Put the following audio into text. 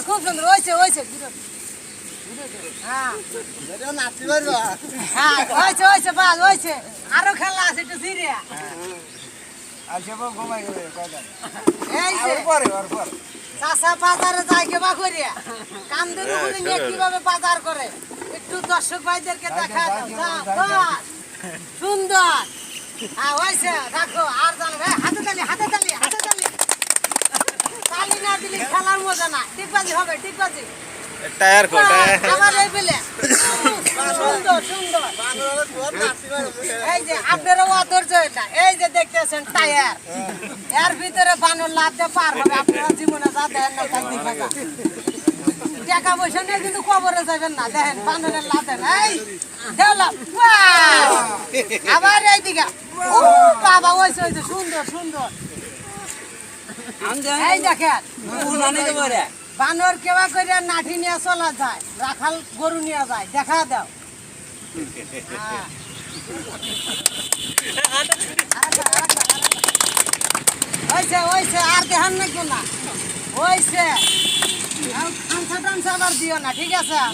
খুব সুন্দর হয়েছে হয়েছে হ্যাঁ হ্যাঁ হয়েছে হয়েছে বাস হয়েছে আরো খেলা আছে একটু সিরিয়া এই যে চাষা বাজারে যায় কেবা করিয়া কান্দের উপরে নিয়ে কিভাবে বাজার করে একটু দর্শক ভাইদেরকে দেখা দাও বাস সুন্দর হ্যাঁ হয়েছে দেখো আর জানো হাতে তালি হাতে তালি হাতে তালি তালি না দিলে খেলার মজা না টিকবাজি হবে টিকবাজি টায়ার কো আমার এই বেলে সুন্দর সুন্দর এই যে আপনারা অধৈর্য এটা এই যে দেখতেছেন টায়ার এর ভিতরে বানর লাফতে পার হবে আপনারা জীবনে যা দেখেন না তাই দেখা যান টাকা পয়সা নিয়ে কিন্তু কবরে যাবেন না দেখেন বানরের লাফেন এই দেওলাম আবার এইদিকে ও বাবা ওইছে ওইছে সুন্দর সুন্দর এই দেখেন বানর কেবা করে নাঠি নিয়ে চলা যায় রাখাল গরু নিয়ে যায় দেখা দাও হয়েছে হয়েছে আর দেখান নাকি না হয়েছে খামসা টামসা আবার দিও না ঠিক আছে।